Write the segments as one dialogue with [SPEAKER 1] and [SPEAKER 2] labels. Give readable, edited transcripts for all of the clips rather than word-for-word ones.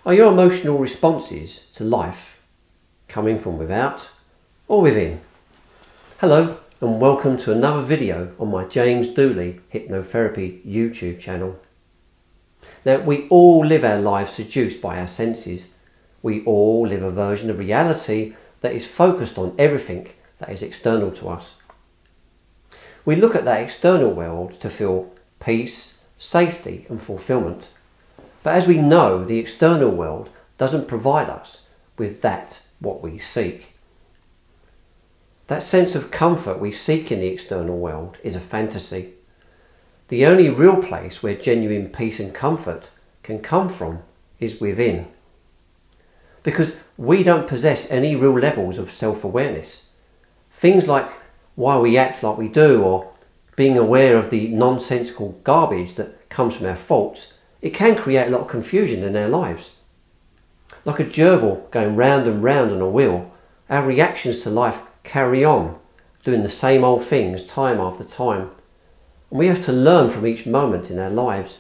[SPEAKER 1] Are your emotional responses to life coming from without or within? Hello and welcome to another video on my James Dooley Hypnotherapy YouTube channel. Now, we all live our lives seduced by our senses. We all live a version of reality that is focused on everything that is external to us. We look at that external world to feel peace, safety and fulfilment. But as we know, the external world doesn't provide us with what we seek. That sense of comfort we seek in the external world is a fantasy. The only real place where genuine peace and comfort can come from is within. Because we don't possess any real levels of self-awareness. Things like why we act like we do, or being aware of the nonsensical garbage that comes from our faults, it can create a lot of confusion in our lives. Like a gerbil going round and round on a wheel, our reactions to life carry on, doing the same old things time after time. And we have to learn from each moment in our lives.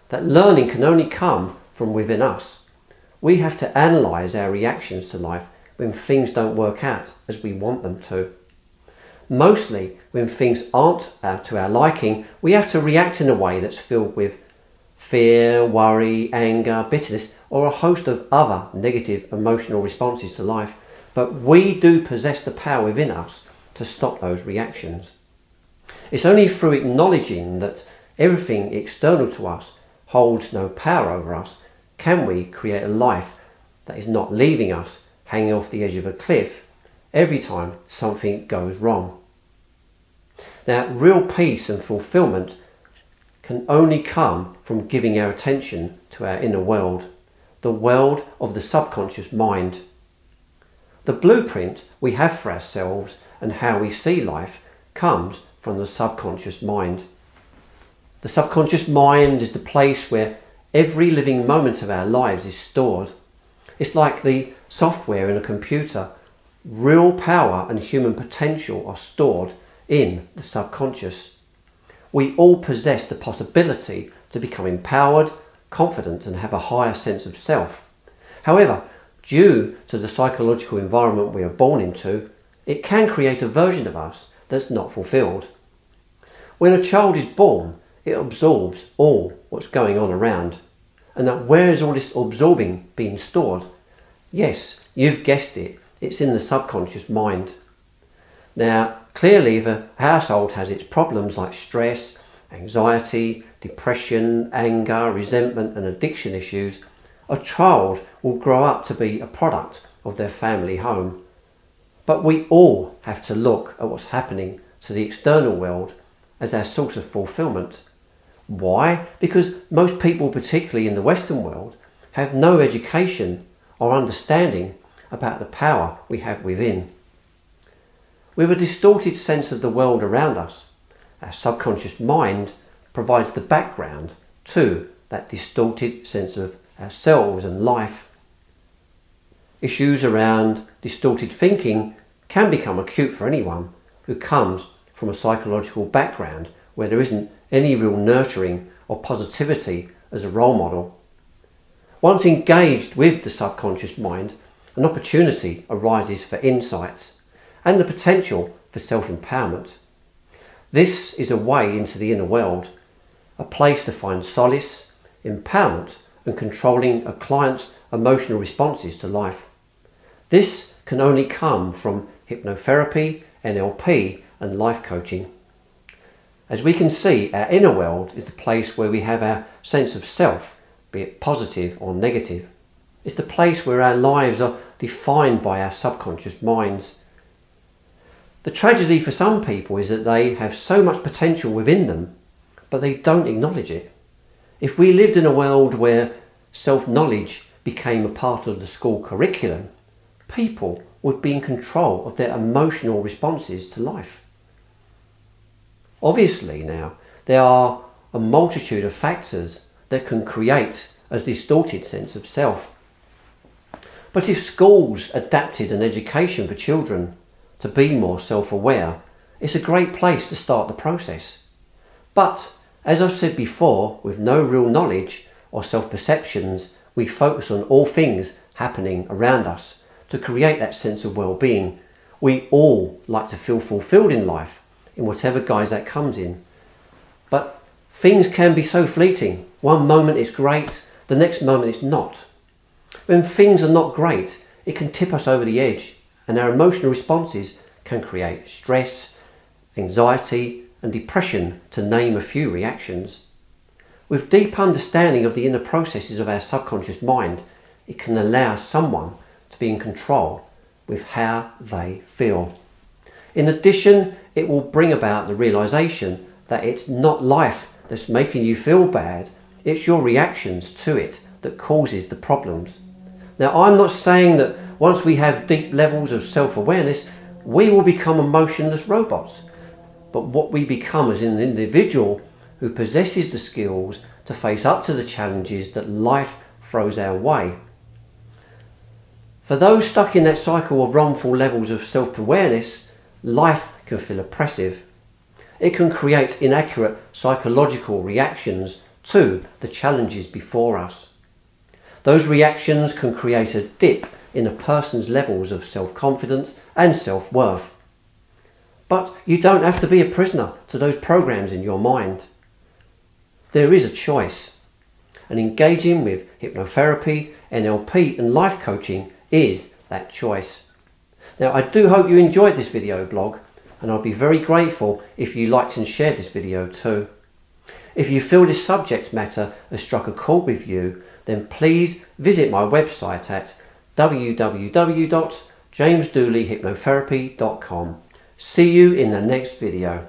[SPEAKER 1] That learning can only come from within us. We have to analyse our reactions to life when things don't work out as we want them to. Mostly when things aren't to our liking, we have to react in a way that's filled with fear, worry, anger, bitterness, or a host of other negative emotional responses to life. But we do possess the power within us to stop those reactions. It's only through acknowledging that everything external to us holds no power over us can we create a life that is not leaving us hanging off the edge of a cliff every time something goes wrong. Now, real peace and fulfilment can only come from giving our attention to our inner world, the world of the subconscious mind. The blueprint we have for ourselves and how we see life comes from the subconscious mind. The subconscious mind is the place where every living moment of our lives is stored. It's like the software in a computer. Real power and human potential are stored in the subconscious. We all possess the possibility to become empowered, confident and have a higher sense of self. However, due to the psychological environment we are born into, it can create a version of us that's not fulfilled. When a child is born, it absorbs all what's going on around. And that where is all this absorbing being stored? Yes, you've guessed it, it's in the subconscious mind. Now, clearly if a household has its problems like stress, anxiety, depression, anger, resentment and addiction issues, a child will grow up to be a product of their family home. But we all have to look at what's happening to the external world as our source of fulfilment. Why? Because most people, particularly in the Western world, have no education or understanding about the power we have within. With a distorted sense of the world around us, our subconscious mind provides the background to that distorted sense of ourselves and life. Issues around distorted thinking can become acute for anyone who comes from a psychological background where there isn't any real nurturing or positivity as a role model. Once engaged with the subconscious mind, an opportunity arises for insights and the potential for self-empowerment. This is a way into the inner world, a place to find solace, empowerment and controlling a client's emotional responses to life. This can only come from hypnotherapy, NLP and life coaching. As we can see, our inner world is the place where we have our sense of self, be it positive or negative. It's the place where our lives are defined by our subconscious minds. The tragedy for some people is that they have so much potential within them, but they don't acknowledge it. If we lived in a world where self-knowledge became a part of the school curriculum, people would be in control of their emotional responses to life. Obviously now, there are a multitude of factors that can create a distorted sense of self. But if schools adapted an education for children to be more self-aware, it's a great place to start the process. But, as I've said before, with no real knowledge or self-perceptions, We focus on all things happening around us to create that sense of well-being. We all like to feel fulfilled in life, in whatever guise that comes in. But things can be so fleeting. One moment it's great, the next moment it's not. When things are not great, it can tip us over the edge, and our emotional responses can create stress, anxiety and depression, to name a few reactions. With deep understanding of the inner processes of our subconscious mind, it can allow someone to be in control with how they feel. In addition, it will bring about the realization that it's not life that's making you feel bad, it's your reactions to it that causes the problems. Now, I'm not saying that once we have deep levels of self-awareness, we will become emotionless robots. But what we become as an individual who possesses the skills to face up to the challenges that life throws our way. For those stuck in that cycle of wrongful levels of self-awareness, life can feel oppressive. It can create inaccurate psychological reactions to the challenges before us. Those reactions can create a dip in a person's levels of self-confidence and self-worth. But you don't have to be a prisoner to those programs in your mind. There is a choice, and engaging with hypnotherapy, NLP and life coaching is that choice. Now, I do hope you enjoyed this video blog, and I'll be very grateful if you liked and shared this video too. If you feel this subject matter has struck a chord with you, then please visit my website at www.jamesdooleyhypnotherapy.com. See you in the next video.